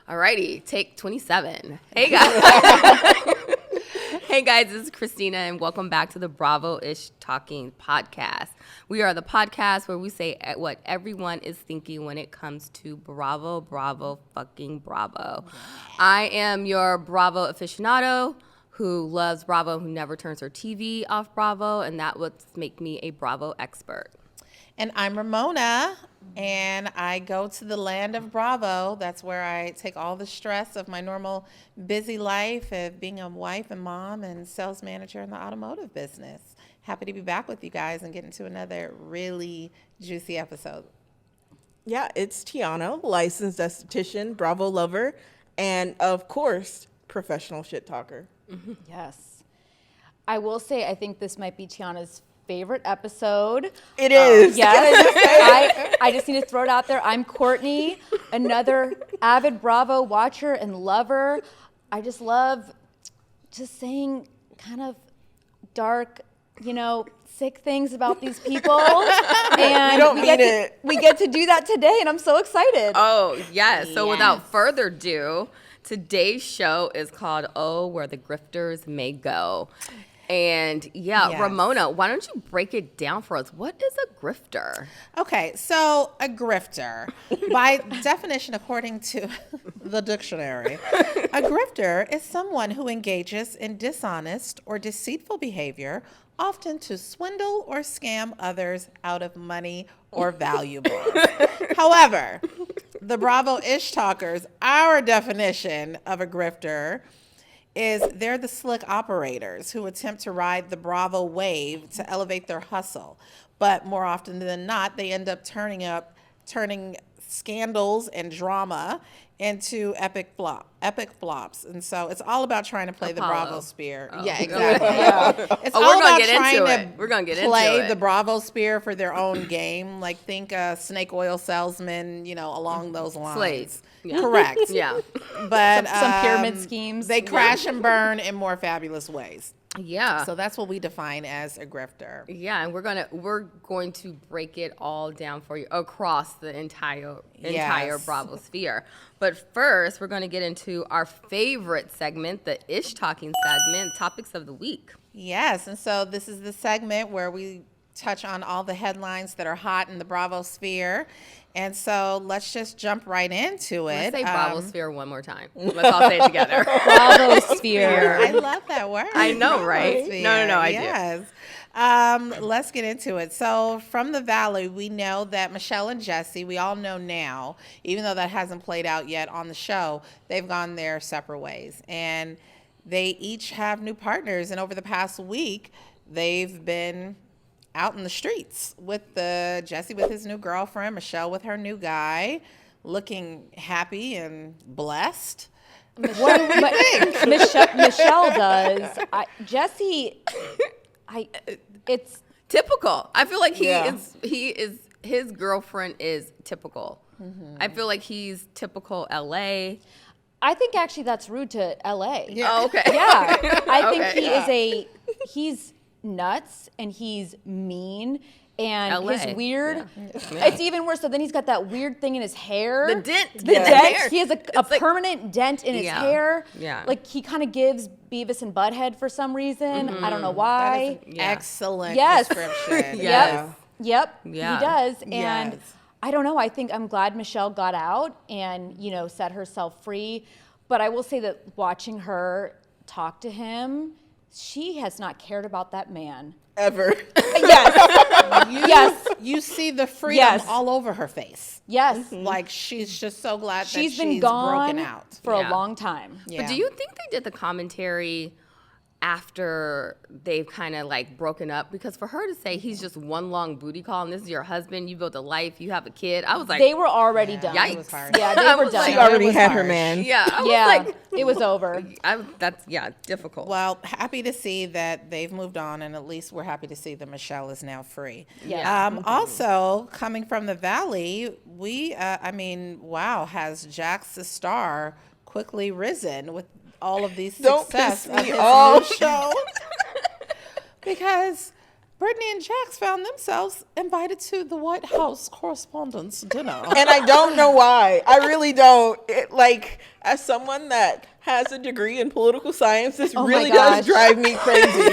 Alrighty, take 27. Hey guys. Hey guys, this is Christina and welcome back to the Bravo-ish Talking podcast. We are the podcast where we say what everyone is thinking when it comes to Bravo, Bravo, fucking Bravo. I am your Bravo aficionado who loves Bravo, who never turns her TV off Bravo, and that would make me a Bravo expert. And I'm Ramona, and I go to the land of Bravo. That's where I take all the stress of my normal busy life of being a wife and mom and sales manager in the automotive business. Happy to be back with you guys and get into another really juicy episode. Yeah, it's Tiana, licensed esthetician, Bravo lover, and of course, professional shit talker. Mm-hmm. Yes. I will say I think this might be Tiana's favorite episode. It is. Yes. I just need to throw it out there. I'm Courtney, another avid Bravo watcher and lover. I just love just saying kind of dark, sick things about these people. And we get to do that today, and I'm so excited. Oh, yes. So without further ado, today's show is called Oh, Where the Grifters May Go. And Ramona, why don't you break it down for us? What is a grifter? Okay, so a grifter, by definition, according to the dictionary, a grifter is someone who engages in dishonest or deceitful behavior, often to swindle or scam others out of money or valuables. However, the Bravo-ish talkers, our definition of a grifter is they're the slick operators who attempt to ride the Bravo wave to elevate their hustle. But more often than not, they end up turning scandals and drama into epic flops. And so it's all about trying to play the Bravo sphere. Oh. Yeah, exactly. It's all about trying to play the Bravo sphere for their own game. Like think snake oil salesman, along those lines. Slaves. Yeah. Correct. Yeah. But some pyramid schemes. They crash and burn in more fabulous ways. Yeah. So that's what we define as a grifter. Yeah, and we're going to break it all down for you across the entire Bravo sphere. But first, we're going to get into our favorite segment, the Ish Talking segment, topics of the week. Yes, and so this is the segment where we touch on all the headlines that are hot in the Bravo sphere. And so let's just jump right into it. Let's say Bravo sphere one more time. Let's all say it together. Bravo sphere. I love that word. I know, right? No, I do. Let's get into it. So from the Valley, we know that Michelle and Jesse, we all know now, even though that hasn't played out yet on the show, they've gone their separate ways. And they each have new partners. And over the past week, they've been out in the streets with Jesse with his new girlfriend, Michelle with her new guy, looking happy and blessed. What do we think? Michelle does. Jesse, it's typical. I feel like his girlfriend is typical. Mm-hmm. I feel like he's typical LA. I think actually that's rude to LA. Yeah. Oh, okay. Yeah. I think he's nuts and he's mean and LA. his weird. Yeah. It's even worse. So then he's got that weird thing in his hair. The dent. Dent. He has a permanent dent in his hair. Yeah. Like he kind of gives Beavis and Butthead for some reason. Mm-hmm. I don't know why. That is an excellent description. Yes. Yep. Yeah. He does. And yes. I don't know. I think I'm glad Michelle got out and, set herself free. But I will say that watching her talk to him, she has not cared about that man. Ever. Yes. You see the freedom all over her face. Yes. Mm-hmm. Like she's just so glad that she's been gone broken out. For a long time. Yeah. But do you think they did the commentary after they've kind of like broken up? Because for her to say he's just one long booty call and this is your husband, you built a life, you have a kid, I was like, they were already done. Yikes. It was hard. Yeah, they were done. She already had her man. Yeah, I was like, it was over. That's difficult. Well, happy to see that they've moved on, and at least we're happy to see that Michelle is now free. Yeah. Also, coming from the Valley, has Jax the Star quickly risen with all of these success of his new show? Because Brittany and Jax found themselves invited to the White House Correspondents' Dinner. And I don't know why. I really don't. As someone that has a degree in political science, this really does drive me crazy.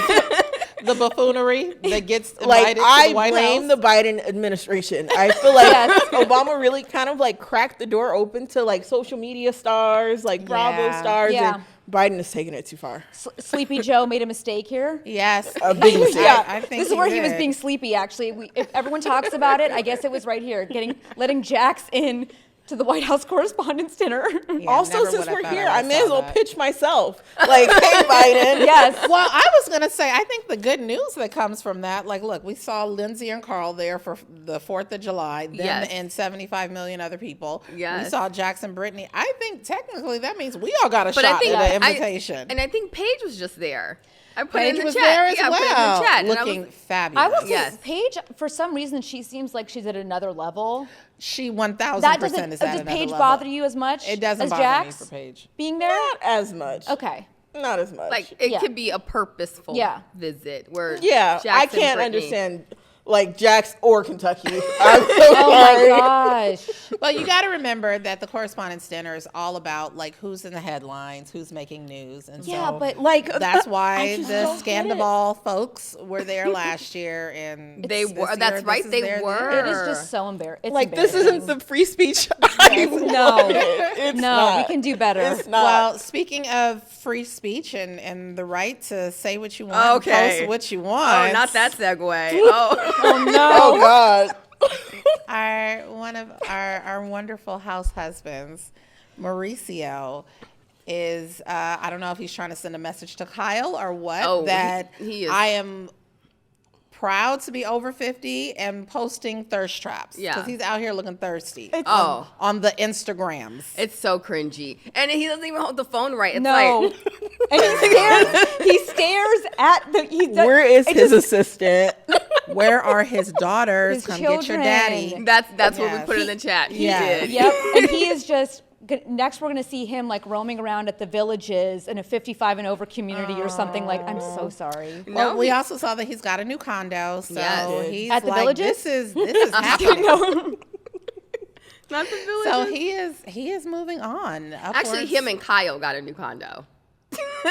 The buffoonery that gets invited Like, to I the White blame House. the Biden administration. I feel like Obama really kind of like cracked the door open to like social media stars, like Bravo stars, Yeah. and Biden is taking it too far. Sleepy Joe made a mistake here. Yes. A big mistake. I think This is where he was did. being sleepy. Actually, if everyone talks about it, I guess it was right here, letting Jax in to the White House Correspondents' Dinner. Yeah, Also, never since would've we're thought here, I I may as saw well that. pitch myself. Like, hey, Biden. Yes. Well, I was going to say, I think the good news that comes from that, like, look, we saw Lindsay and Carl there for the 4th of July, them Yes. and 75 million other people. Yes. We saw Jackson Brittany. I think technically that means we all got a But I shot think at the invitation. and I think Paige was just there. I put Paige it in the was chat. there as yeah, well, I put it in the chat. and I looking was, fabulous. I will say, Yes. Paige, for some reason, she seems like she's at another level. She 1,000% That doesn't. is at Does another Paige level. bother you as much? It doesn't as bother Jax me for Paige. being there? Not as much. Okay. Not as much. like it Yeah. could be a purposeful Yeah. visit where yeah, Jackson, I can't Brittany- understand, like, Jax or Kentucky. I'm so Oh my sorry. gosh. Well, you got to remember that the Correspondents' Dinner is all about, like, who's in the headlines, who's making news. And Yeah, so but Like, that's I why just the don't get it. Scandal folks were there last year. And They this were. year, That's this right. is They their were. dinner. It is just so embarrassing. Like, this isn't the free speech. No. It's No, not. we can do better. It's not. Well, speaking of free speech and the right to say what you want, Okay. and post what you want. Oh, not that segue. Oh, Oh, God. One of our wonderful house husbands, Mauricio, is I don't know if he's trying to send a message to Kyle or what. Oh, that he is. I am proud to be over 50 and posting thirst traps. Yeah. Because he's out here looking thirsty. Oh. On the Instagrams. it's so cringy, and he doesn't even hold the phone right. It's No. like And he stares at the. Where is his assistant? Where are his daughters? His Come get your children. daddy. that's what we Yes. put in the chat. He Yeah. did. Yep. And he is just. Next, we're going to see him like roaming around at the villages in a 55 and over community or something. Like, I'm so sorry. Well, No, we he- also saw that he's got a new condo, so Yes. he's At the like, villages? this is happening. Not the village. So he is moving on. Actually, upwards. him and Kyle got a new condo.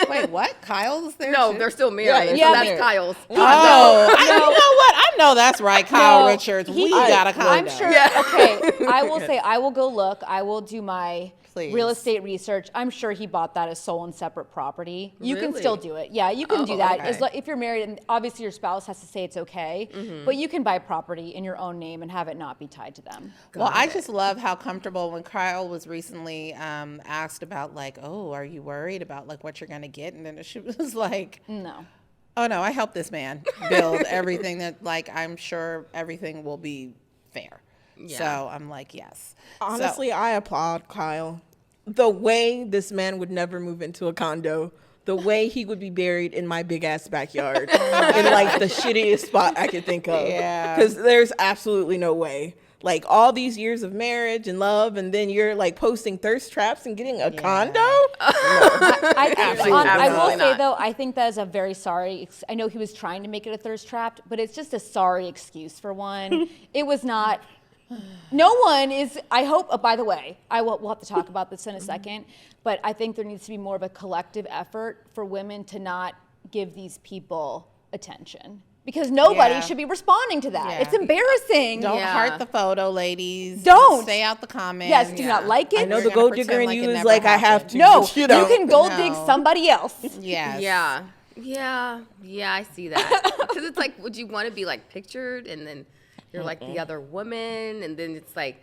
Wait, what? Kyle's there? No, too? they're still married. Yeah, so that's married. Kyle's. Oh, you know what? I know that's right, Kyle No, Richards. he- We got a condo. I'm sure. Yeah. Okay, I will say I will go look. I will do my Please. real estate research. I'm sure he bought that as sole and separate property. You can Really? still do it. Yeah, you can Oh, do that. okay. As if you're married, and obviously your spouse has to say it's okay, but you can buy property in your own name and have it not be tied to them. Well, I just love how comfortable when Kyle was recently asked about, like, oh, are you worried about, like, what you're going to get? And then she was like, No. oh, no, I helped this man build everything that, like, I'm sure everything will be fair. Yeah. So I'm like, yes. So- Honestly, I applaud Kyle. The way this man would never move into a condo, the way he would be buried in my big ass backyard in like the shittiest spot I could think of. Yeah. Because there's absolutely no way. Like all these years of marriage and love, and then you're like posting thirst traps and getting a condo? I think I will Absolutely say not. though, I think that is a very sorry. I know he was trying to make it a thirst trap, but it's just a sorry excuse for one. It was not. No one is. I hope. Oh, by the way, we'll have to talk about this in a second. But I think there needs to be more of a collective effort for women to not give these people attention because nobody Yeah. should be responding to that. Yeah. It's embarrassing. Don't Yeah. heart the photo, ladies. Don't. Stay out the comments. Yes, do not like it. I know We're the gonna gold digger pretend in like you it is never like, I have happened. to. No, but you don't. can gold dig No. somebody else. Yes. Yeah, I see that. Because it's like, would you want to be like pictured, and then you're like the other woman, and then it's like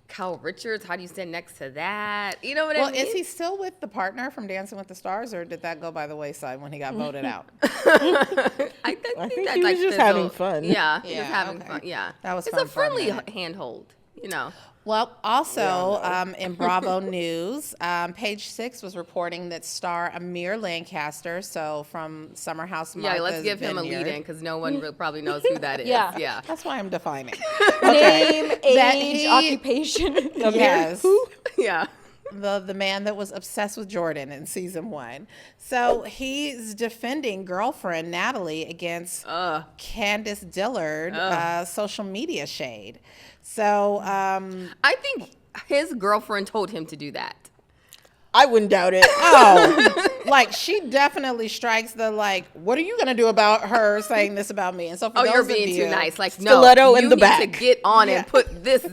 Kyle Richards. How do you stand next to that? You know what Well, I mean? is he still with the partner from Dancing with the Stars, or did that go by the wayside when he got voted out? I think think that, he was like, just having fizzled. fun. Yeah, he was Yeah, having okay. fun. Yeah, That was it's fun a for a friendly minute. handhold. You know. Well, also in Bravo News, Page 6 was reporting that star Amir Lancaster, so from Summer House Yeah, let's Martha's give him a Vineyard. lead in because no one probably knows who that is. Yeah. Yeah. That's why I'm defining. Name, That age, he- occupation. Yes. Yeah. the man that was obsessed with Jordan in season 1. So he's defending girlfriend Natalie against Candace Dillard social media shade. So I think his girlfriend told him to do that. I wouldn't doubt it. like she definitely strikes the what are you gonna do about her saying this about me? And so for You're those being of you, too nice. Like, Stiletto no, in you the need back. to get on and put this.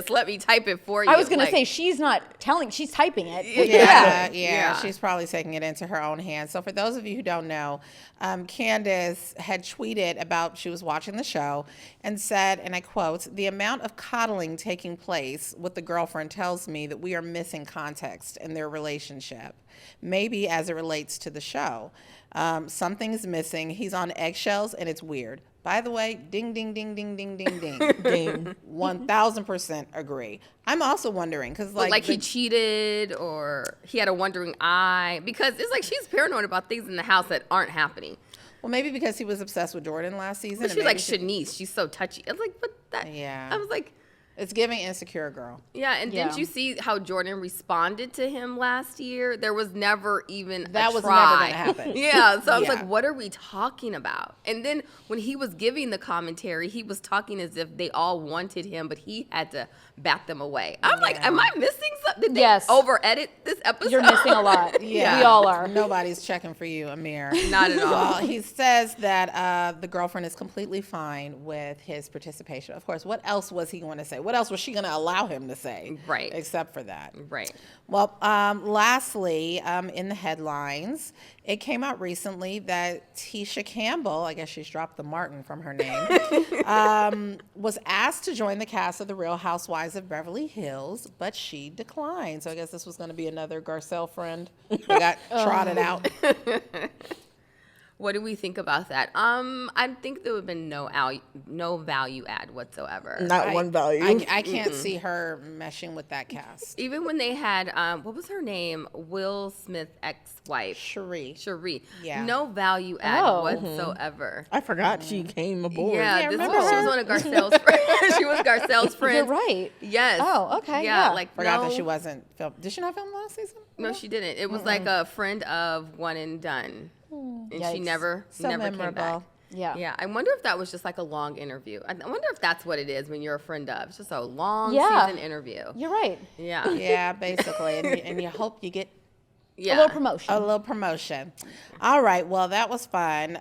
Let me type it for you. I was going to Like, say, she's not telling, she's typing it. Yeah, she's probably taking it into her own hands. So for those of you who don't know, Candace had tweeted about she was watching the show and said, and I quote, "The amount of coddling taking place with the girlfriend tells me that we are missing context in their relationship, maybe as it relates to the show. Something is missing. He's on eggshells and it's weird." By the way, ding, ding, ding, ding, ding, ding, ding. Ding. 1000% agree. I'm also wondering, because like he cheated or he had a wandering eye, because it's like she's paranoid about things in the house that aren't happening. well, maybe because he was obsessed with Jordan last season. But and she's like maybe Shanice. She's so touchy. I was like, but that. Yeah. I was like, it's giving insecure girl. yeah. And didn't Yeah. you see how Jordan responded to him last year? There was never even That a was try. never gonna happen. Yeah. So I was Yeah. like, what are we talking about? And then when he was giving the commentary, he was talking as if they all wanted him, but he had to back them away. I'm like, am I missing something? Did they Yes. over edit this episode? You're missing a lot. Yeah. We all are. Nobody's checking for you, Amir. Not at all. Well, he says that the girlfriend is completely fine with his participation. Of course, what else was he going to say? What else was she going to allow him to say? Right. Except for that. Right. Well, lastly, in the headlines, it came out recently that Tisha Campbell, I guess she's dropped the Martin from her name, was asked to join the cast of The Real Housewives of Beverly Hills, but she declined. So I guess this was going to be another Garcelle friend that got trotted out. What do we think about that? I think there would have been no value add whatsoever. Not one value. I can't see her meshing with that cast. Even when they had, what was her name? Will Smith's ex-wife. Cherie. Yeah. No value add Oh. whatsoever. I forgot she came aboard. Yeah, this remember was, she her? was one of Garcelle's friends. She was Garcelle's friend. You're right. Yes. Oh, okay, yeah. Like, Forgot no, that she wasn't filmed. Did she not film last season? No, she didn't. It was like a friend of One and Done. And she Yikes. never So came back. memorable. Yeah. Yeah, I wonder if that was just like a long interview. I wonder if that's what it is when you're a friend of. It's just a long Yeah. season interview. You're right. Yeah. Yeah, basically. And you hope you get Yeah. A little promotion. a little promotion. All right. Well, that was fun.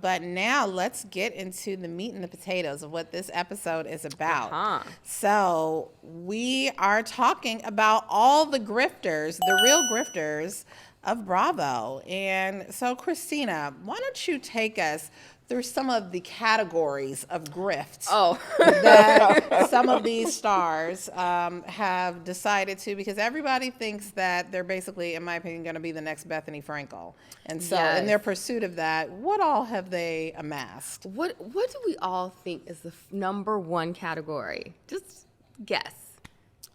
But now let's get into the meat and the potatoes of what this episode is about. Uh-huh. So we are talking about all the grifters, the real grifters of Bravo. And so, Christina, why don't you take us through some of the categories of grift Oh. that some of these stars have decided to, because everybody thinks that they're basically, in my opinion, going to be the next Bethenny Frankel. And so in their pursuit of that, what all have they amassed? What do we all think is the number one category? Just guess.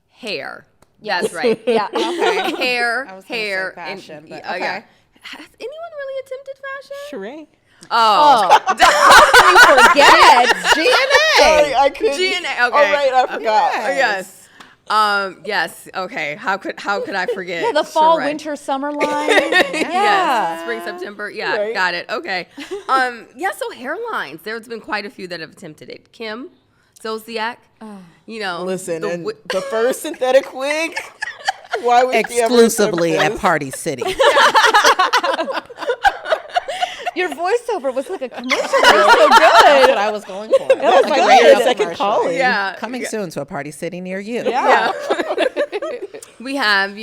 Hair. That's right. Yeah. Okay. Hair, I was gonna hair, say fashion, and but yeah. okay. Has anyone really attempted fashion? Sheree. Oh, Forget. GNA. I couldn't. GNA, okay. Oh, right, I forgot. Yes. Yes. Okay. How could I forget? Yeah, the fall, Sheree. winter, summer line. Yes. Yeah. Spring, September. Yeah, Right. got it. Okay. Yeah. So hairlines. There's been quite a few that have attempted it. Kim Zolciak. You know. Listen, the and wi- the first synthetic wig. Why would she ever Exclusively attempt at this? Party City. Your voiceover was like a commercial. It was so good. What I was going for. That was my radio second commercial. calling. Yeah. Coming soon to a Party City near you. Yeah. We have,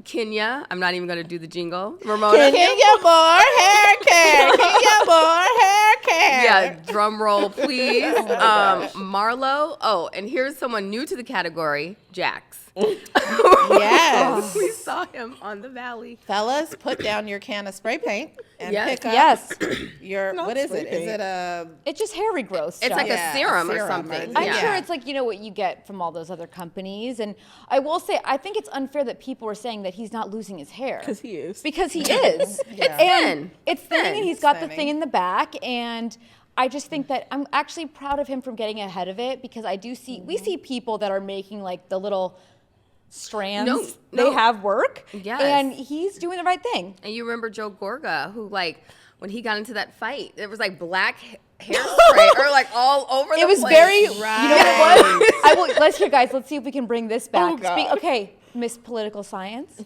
Kenya. I'm not even going to do the jingle. Ramona. Kenya Moore hair care. Kenya Moore hair care. Yeah, drum roll, please. Marlo. Oh, and here's someone new to the category, Jax. Yes. We saw him on the Valley. Fellas, put down your can of spray paint and Yes. pick up Yes. your, Not what is spray it? Is paint. it a, It's just hair regrowth. It's like Yeah, a serum or serum, something. or- I'm Yeah. sure it's like, what you get from all those other companies. And I will say, I think it's unfair that people are saying that he's not losing his hair. Because he is. Because he is. Yeah. And thin. it's thin, and he's got the Thinning. thing in the back. And I just think that I'm actually proud of him from getting ahead of it, because I do see, we see people that are making like the little strands, No. they have work. Yes. And he's doing the right thing. And you remember Joe Gorga, who like when he got into that fight, there was like black hairspray or like all over the place. It was very, you know what it was? Let's hear, guys. Let's see if we can bring this back. Oh, God. Okay, Miss Political Science.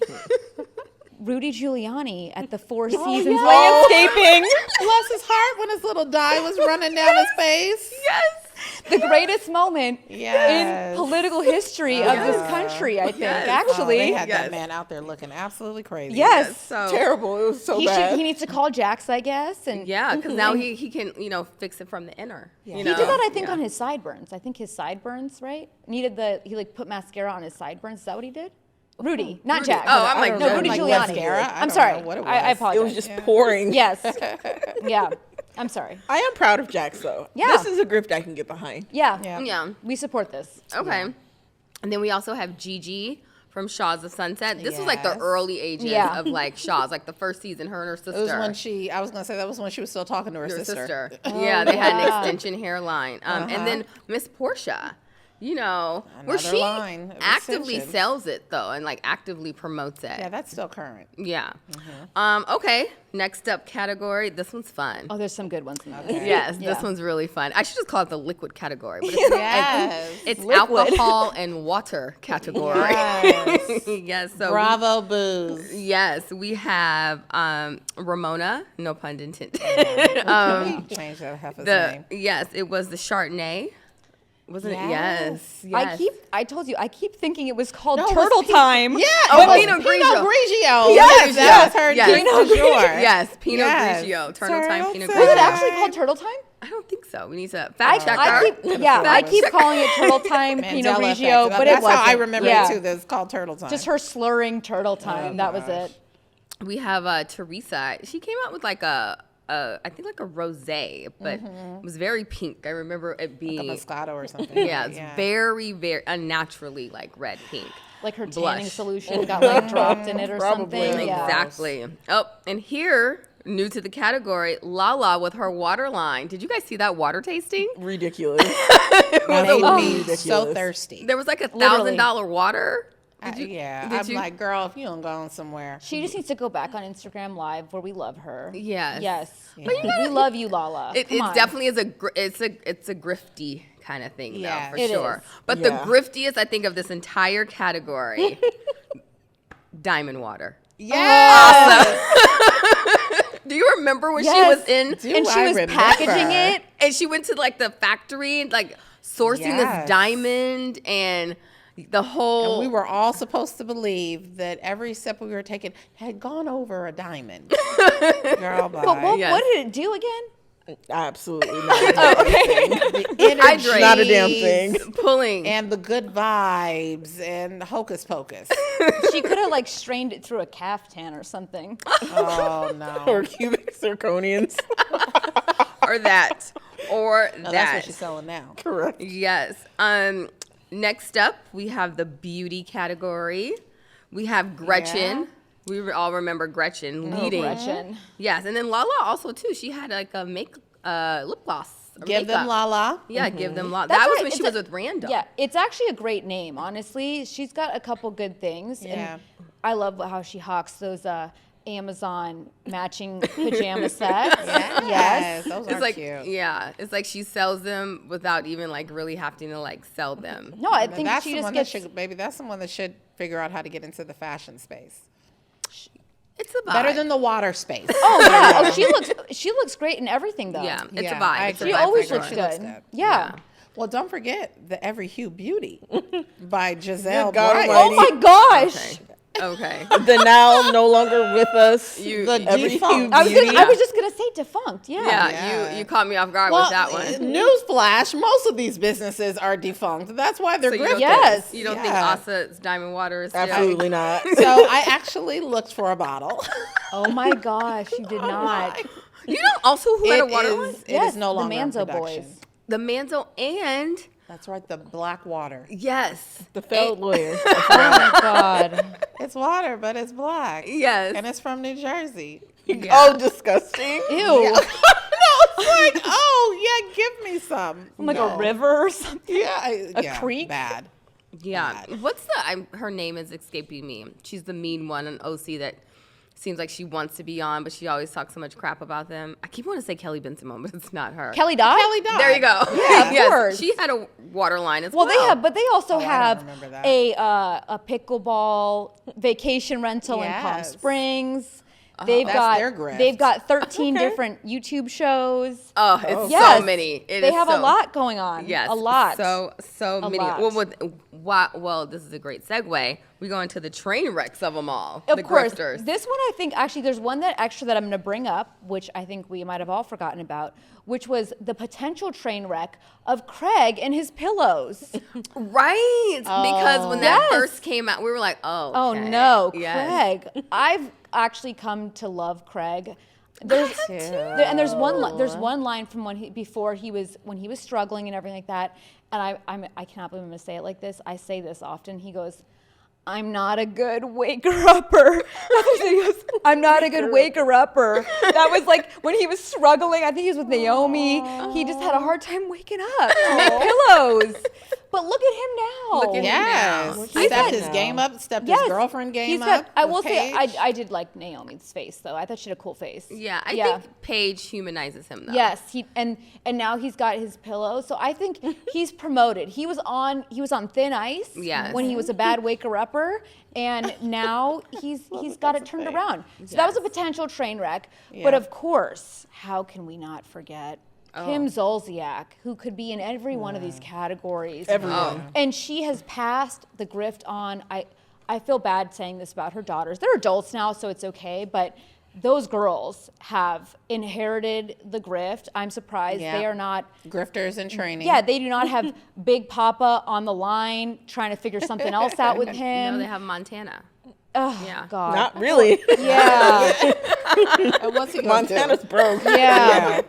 Rudy Giuliani at the Four Seasons landscaping. Bless his heart when his little dye was running down his face. Yes. The greatest moment Yes. in political history of this country, I think. Yes. Actually, They had Yes. that man out there looking absolutely crazy. yes. So Terrible. It was so He bad. needs to call Jax, I guess. And yeah, because now he can fix it from the inner. You he know? did that, I think, Yeah. on his sideburns. I think his sideburns, right? He like put mascara on his sideburns. Is that what he did? Rudy, not Rudy. Jax. Oh, I'm like, no, Rudy like Giuliani. mascara? I I'm don't sorry. know what it I was. apologize. It was just pouring. Yes. Yeah. I'm sorry. I am proud of Jax, though. Yeah. This is a grift I can get behind. Yeah. Yeah. Yeah. We support this. Okay. And then we also have Gigi from Shaws of Sunset. This was like the Yes. early ages Yeah. of like Shaws, like the first season, her and her sister. It was when I was going to say that was when she was still talking to her Her sister. Yeah, they had an yeah. extension hairline. And then Miss Portia, where Another she line of actively extensions. sells it though and like actively promotes it. Yeah, that's still current. Yeah. Mm-hmm. Okay. Next up category. This one's fun. Oh, there's some good ones in there. Yes, Yeah. this one's really fun. I should just call it the liquid category. But it's, Yes. it's Liquid. alcohol and water category. Yes. Yes. So Bravo booze. yes, we have Ramona, no pun intended. We changed that half his name. Yes, it was the Chardonnay. Wasn't it? Yes. Yes. I told you, I keep thinking it was called No, it was Turtle Time. Yeah, Oh, it was Pinot Grigio. Grigio. Yes, that was her yes. drink Pinot du jour. Yes, Pinot Yes. Grigio. Turtle time Pinot Turtle Grigio. Was it time. actually called Turtle Time? I don't think so. We need to fact check I her. keep calling it Turtle Time, Pinot Mandela Grigio, effect. but That's it wasn't. how I remember Yeah. it too. That's called Turtle Time. Just her slurring Turtle Time. That was it. We have Teresa. She came out with like I think like a rosé, but it was very pink. I remember it a being Moscato or something. yeah, it's very, very unnaturally like red pink. Like her tanning Blush. solution got like dropped in it or Probably. something. Yeah. Exactly. Oh, and here, new to the category, Lala with her water line. Did you guys see that water tasting? Ridiculous. Made me ridiculous. so thirsty. There was like a Literally. $1,000 water. Yeah, did I'm you- like, girl, if you don't go somewhere. She just needs to go back on Instagram Live where we love her. Yes. Yes. We love you, Lala. It Come on. definitely is it's a grifty kind of thing, Yeah, though, for it sure. is. But Yeah. the griftiest, I think, of this entire category, diamond water. Yes. Do you remember when she Yes. was in and she I was remember. packaging it. and she went to like the factory and like sourcing Yes. this diamond and the whole And we were all supposed to believe that every step we were taking had gone over a diamond. Girl, bye. But what, Yes. what did it do again? Absolutely not. The energy Hydrate. Not a damn thing. pulling. and the good vibes and hocus pocus. She could have like strained it through a caftan or something. Oh no. Or cubic zirconians. or that. Or No, that. that's what she's selling now. Correct. Yes. Next up, we have the beauty category. We have Gretchen. We all remember Gretchen leading. Gretchen. Yes, and then Lala also too. She had like a lip gloss. or Give them makeup. Lala. Yeah, give them Lala. That's That was right. when she It's was with Randall. Yeah, it's actually a great name, honestly. She's got a couple good things. Yeah. And I love how she hawks those Amazon matching pajama sets. Yes. Those It's are like cute. yeah, it's like she sells them without even like really having to like sell them. No, I Now, think that's she the just one gets. that should, baby. That's the one that should figure out how to get into the fashion space. It's a vibe. Better than the water space. Oh yeah. Oh, she looks great in everything though. Yeah, it's Yeah, a vibe. I It's a agree. She vibe always for looks sure. She looks good. good. Yeah. Well, don't forget the Every Hue Beauty by Giselle Good God Bryant. Almighty. Oh my gosh. Okay. The now no longer with us. You- The Every defunct. Hue I was Beauty. just gonna say defunct. Yeah. Yeah, Yeah. you caught me off guard Well, with that one. newsflash: most of these businesses are defunct. That's why they're So you grifters. don't, Yes. you don't Yeah. think Asa's Diamond Water is still- Absolutely not. So I actually looked for a bottle. Oh my gosh, you did not. You know also who had a water line? It Yes, is no longer the in Manzo production. boys. The Manzo and That's right, the black water. yes. The failed lawyer. Oh my god. It's water, but it's black. Yes. And it's from New Jersey. Oh, disgusting. Ew. No, it's like, oh yeah, give me some. From like No. a river or something. Yeah, A yeah, creek? Bad. Yeah. What's her name is escaping me. She's the mean one on OC that seems like she wants to be on, but she always talks so much crap about them. I keep wanting to say Kelly Bensimon, but it's not her. Kelly Dodd? Kelly Dodd. There you go. Yeah, of course. She had a water line as well. But they also I don't have remember that. a pickleball vacation rental in Palm Yes. Springs. That's their grift. They've got 13 different YouTube shows. Oh, it's Yes. so many. They have a lot going on. Yes, a lot. So many. lot. Well, this is a great segue. We go into the train wrecks of them all. Of the course, grifters. this one I think actually there's one that I'm going to bring up, which I think we might have all forgotten about, which was the potential train wreck of Craig and his pillows. Right, because when that Yes. first came out, we were like, oh, Oh no, yes. Craig! I've actually come to love Craig. There's one line from when he was struggling and everything like that, and I cannot believe I'm gonna say it like this. I say this often. He goes, "I'm not a good waker-upper." He goes, "I'm not a good waker-upper." That was like when he was struggling. I think he was with Naomi. He just had a hard time waking up to make pillows. But look at him now. Look at him Yes. now. He stepped his game up, stepped his girlfriend game up. I with will say, Paige. I did like Naomi's face though. I thought she had a cool face. Yeah, I think Paige humanizes him though. Yes, and now he's got his pillow. So I think he's promoted. He was on thin ice Yes. when he was a bad waker-upper, and now he's got it turned around. So that was a potential train wreck. But Yeah. of course, how can we not forget Kim Zolciak, who could be in every one of these categories. Everyone. And she has passed the grift on. I feel bad saying this about her daughters. They're adults now, so it's okay, but those girls have inherited the grift. I'm surprised they are not grifters in training. Yeah, they do not have Big Papa on the line trying to figure something else out with him. No, they have Montana. Oh, Yeah. God. Not really. Yeah. And what's he gonna do? Montana's broke. Yeah.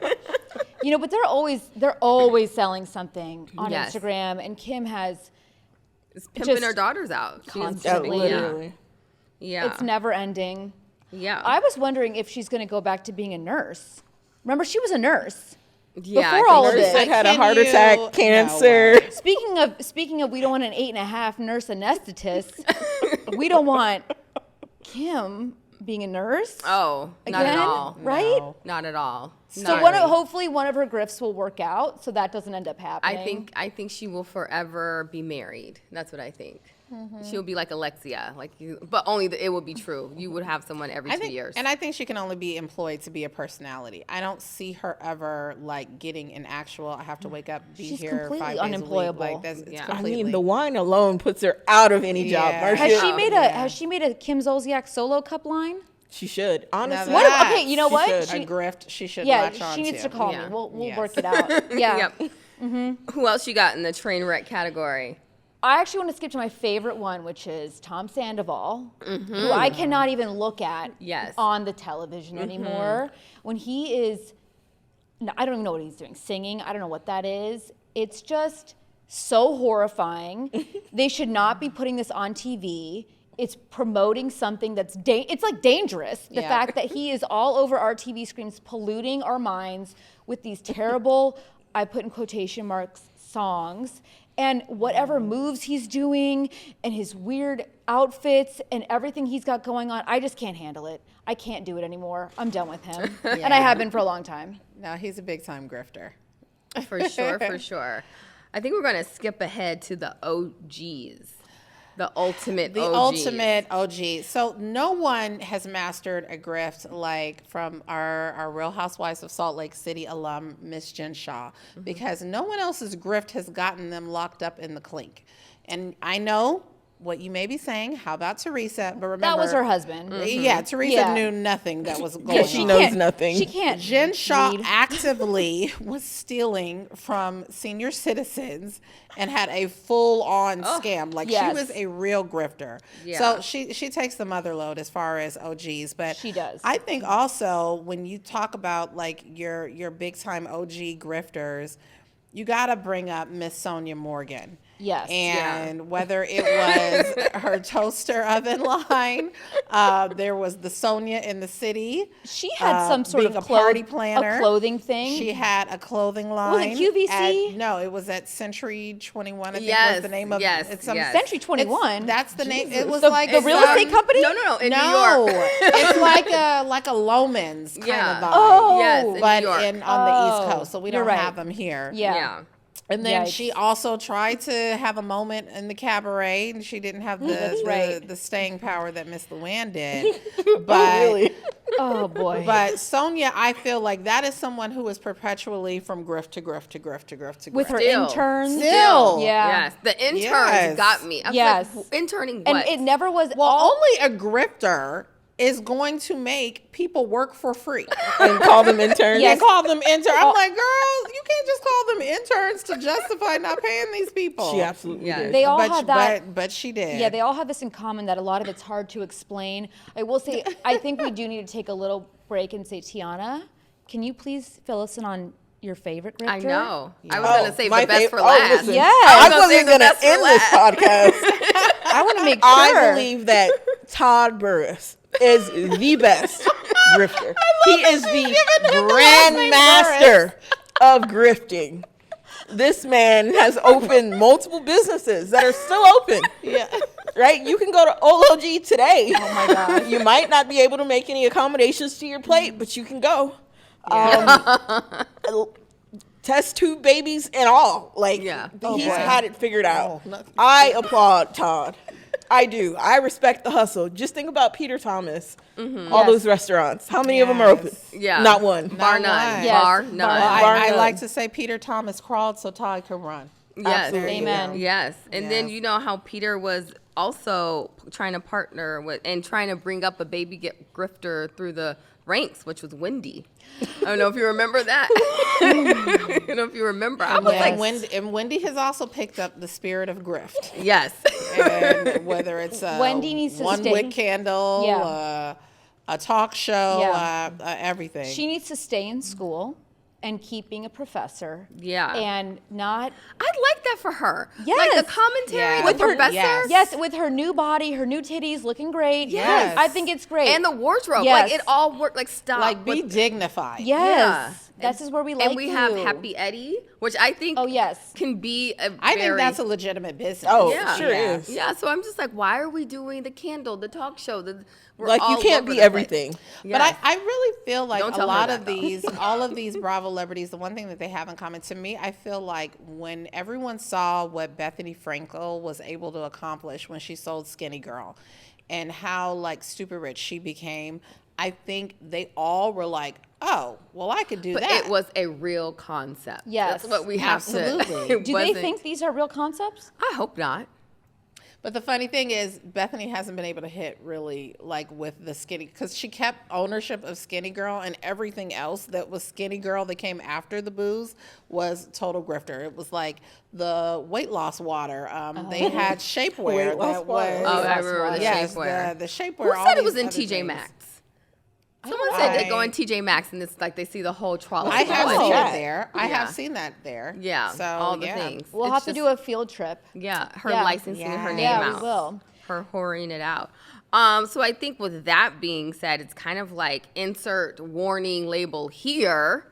You know, but they're always selling something on Yes. Instagram, and Kim has It's pimping Just her daughters out. constantly. Literally. Yeah. It's never ending. Yeah. I was wondering if she's going to go back to being a nurse. Remember, she was a nurse. Yeah, before I all think of so. this. That had a Can heart you- attack, no cancer. way. Speaking of, we don't want an 8.5 nurse anesthetist. We don't want Kim being a nurse. Oh, not Again? at all. Right? No. Not at all. So Not- hopefully one of her grifts will work out, so that doesn't end up happening. I think she will forever be married. That's what I think. Mm-hmm. She'll be like Alexia, but only it will be true. You would have someone every 2 years. And I think she can only be employed to be a personality. I don't see her ever like getting an actual. I have to wake up, be She's here completely 5 days a week. unemployable. Like that's it's Yeah. I I completely. mean, the wine alone puts her out of any job Yeah. market. Has she made a Kim Zolciak solo cup line? She should, honestly. What if- okay, you know She what? should. a grift she should Yeah, latch on she needs to to. call Yeah. me. We'll Yes. work it out. Yeah. Yep. Who else you got in the train wreck category? I actually want to skip to my favorite one, which is Tom Sandoval, who I cannot even look at Yes. on the television anymore. When he is, no, I don't even know what he's doing, singing. I don't know what that is. It's just so horrifying. They should not be putting this on TV. It's promoting something that's it's like dangerous. The Yeah. fact that he is all over our TV screens, polluting our minds with these terrible, I put in quotation marks, songs, and whatever moves he's doing, and his weird outfits, and everything he's got going on. I just can't handle it. I can't do it anymore. I'm done with him, and I have been for a long time. No, he's a big time grifter. For sure, for sure. I think we're going to skip ahead to the OGs. The ultimate The OGs. ultimate OG. So no one has mastered a grift like from our Real Housewives of Salt Lake City alum, Miss Jen Shaw, because no one else's grift has gotten them locked up in the clink. And I know what you may be saying. How about Teresa? But remember, That was her husband. Yeah, Teresa Yeah. knew nothing that was going Yeah, on. she knows can't- nothing. She can't. Jen Shaw read. actively was stealing from senior citizens and had a full-on scam. Like yes. she was a real grifter. Yeah. So she takes the mother load as far as OGs, but She does. I think also when you talk about like your big time OG grifters, you got to bring up Miss Sonia Morgan. Yes. And whether it was her toaster oven line, there was the Sonia in the city. She had some sort being of a party planner. a clothing thing. She had a clothing line. Was it QVC? No, it was at Century 21. I think Yes, was the name of yes, it's some yes. Century 21. That's the name. It was the, like the real estate company? No, in New no, York. it's like a Loman's kind Yeah. of vibe. Oh. Yes, in but New York. on the East Oh, Coast, so we you're don't right. have them here. Yeah. Yeah. And then Yikes. she also tried to have a moment in the cabaret, and she didn't have That's right. the staying power that Miss Luann did. But Really? Oh boy. but Sonia, I feel like that is someone who is perpetually from grift to grift to grift to grift to grift. With her Still. interns. Still. Yeah. Yes. The interns Yes. got me. I was Yes. like, interning And what? it never was Well, all. only a grifter is going to make people work for free. And call them interns. Yes. And call them interns. I'm like, girl, you can't just call them interns to justify not paying these people. She absolutely Yeah. did. They all but, had that. but she did. Yeah, they all have this in common that a lot of it's hard to explain. I will say, I think we do need to take a little break and say, Tiana, can you please fill us in on your favorite grifter? I know. I was Oh, going to save my the best fav- for oh, last. listen, Yeah. I I was gonna wasn't save the going to best for end this podcast. I want to make sure. I believe that Todd Burris is the best grifter. He is the grandmaster of grifting. This man has opened multiple businesses that are still open. Yeah. Right? You can go to OLOG today. Oh my gosh. You might not be able to make any accommodations to your plate, but you can go. Test tube babies and all. Like, Yeah. he's boy. had it figured out. Oh, no. I applaud Todd. I do. I respect the hustle. Just think about Peter Thomas, all Yes. those restaurants. How many of them are open? Mm-hmm. Yeah. Not one. Bar Not none. one. Yes. Bar Bar none. Well, Bar I none. like to say Peter Thomas crawled so Todd could run. Yes. Absolutely. Amen. Yes. And then Yes. you know how Peter was also trying to partner with and trying to bring up a baby grifter through the ranks, which was Wendy. I don't know if you remember that. I don't know if you remember. I was And like, Wendy has also picked up the spirit of grift. yes. And whether it's Wendy needs to one stay- wick candle, Yeah. a talk show, Yeah. everything. She needs to stay in school and keep being a professor. Yeah. And not, I'd like that for her. Like Yes. the commentary, Yeah. the With her- professor. yes. yes, with her new body, her new titties looking great. Yes. I think it's great. And the wardrobe. Yes. Like it all worked. Like stop. like be with- dignified. yes. Yeah. This is where we like and we have you. Happy Eddie, which I think Oh, yes. can be a I think very- that's a legitimate business. Oh, Yeah. sure is. Yeah, so I'm just like, why are we doing the candle, the talk show? We're Like, you all can't over be the place. everything. But I really feel like Don't a tell her lot that, of though. these, all of these Bravo celebrities, the one thing that they have in common to me, I feel like when everyone saw what Bethenny Frankel was able to accomplish when she sold Skinny Girl and how like stupid rich she became, I think they all were like, oh, well, I could do But that. it was a real concept. Yes. That's what we have Absolutely. to. it Do they wasn't- think these are real concepts? I hope not. But the funny thing is, Bethenny hasn't been able to hit really like with the Skinny, because she kept ownership of Skinny Girl, and everything else that was Skinny Girl that came after the booze was total grifter. It was like the weight loss water. They had shapewear Weight loss that water. was. Oh, I remember the yes, shapewear. the shapewear. Who all said it these was in other TJ things. Maxx? Someone said they go I- in TJ Maxx and it's like they see the whole trolley. I have Oh. seen Yeah. it there. I Yeah. have seen that there. Yeah, So all the yeah. things. We'll It's have to just- do a field trip. Yeah, her Yeah. licensing her name Yeah, out. we will. Her whoring it out. So I think with that being said, it's kind of like insert warning label here.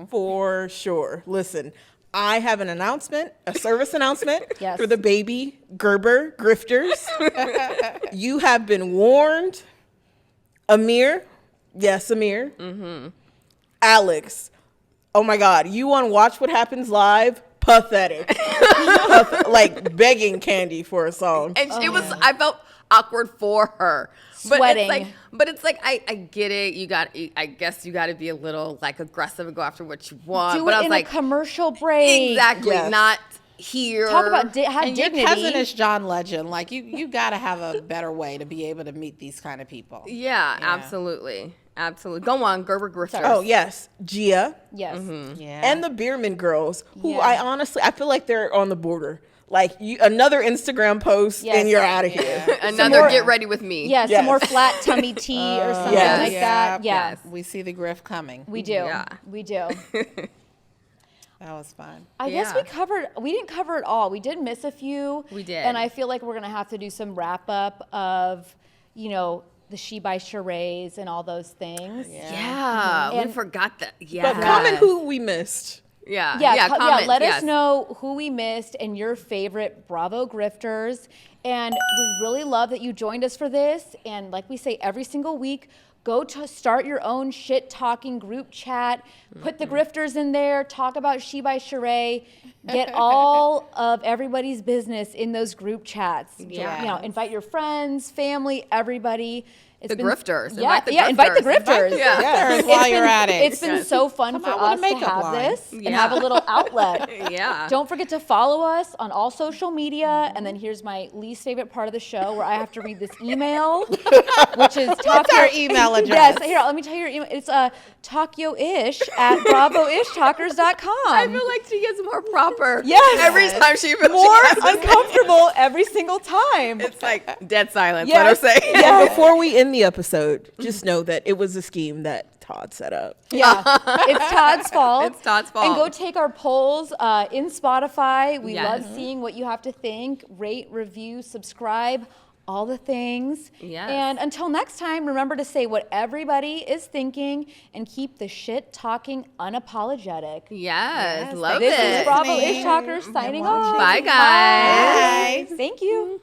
For sure. Listen, I have an announcement, a service announcement Yes. for the baby Gerber grifters. You have been warned. Amir, yes, Amir. Alex, oh my God, you on Watch What Happens Live? Pathetic. Like begging Candy for a song. And it was, I felt awkward for her. Sweating. But it's like, I get it. I guess you got to be a little like aggressive and go after what you want. Do but I it was in like, a commercial break. exactly, Yes. not here. Talk about have And dignity. your cousin is John Legend. Like you got to have a better way to be able to meet these kind of people. Yeah, absolutely. Absolutely. Go on, Gerber Grifters. Oh, yes, Gia. Yes. Yeah. And the Bierman girls, who Yeah. I feel like they're on the border. Like another Instagram post Yes. and you're out of here. Another more- get ready with me. Yeah, Yes. some more flat tummy tea or something Yes. like that. Yeah, We see the grift coming. we do. Yeah. We do. That was fun. I guess we didn't cover it all. We did miss a few. We did. And I feel like we're going to have to do some wrap up of, the She by Charades and all those things. Yeah, we And- forgot that. Yeah. But comment who we missed. Comment. Let us know who we missed and your favorite Bravo grifters. And we really love that you joined us for this. And like we say every single week, go to start your own shit talking group chat. Put the grifters in there. Talk about She by Charade. Get all of everybody's business in those group chats. Yeah. Invite your friends, family, everybody. It's The grifters. Yeah, Invite the invite the grifters. grifters. Yeah. Grifters while you're at it. It's been so fun Come for out with a us to makeup have line. this and Yeah. have a little outlet. Yeah. Don't forget to follow us on all social media. And then here's my least favorite part of the show where I have to read this email, which is What's our email address? Yes, here, let me tell you your email. It's talkyoish at bravoishtalkers.com. I feel like she gets more proper. Yes. Every time she feels more she has to say- uncomfortable every single time. It's like dead silence. Yes. Let her say. And before we end the episode, just know that it was a scheme that Todd set up. Yeah, it's Todd's fault. It's Todd's fault. And go take our polls in Spotify. We Yes. love seeing what you have to think. Rate, review, subscribe, all the things. Yes. And until next time, remember to say what everybody is thinking and keep the shit talking unapologetic. Yes, Yes, love This it. is Bravo listening Ish Talkers signing off. Bye, guys. Bye. Thank you.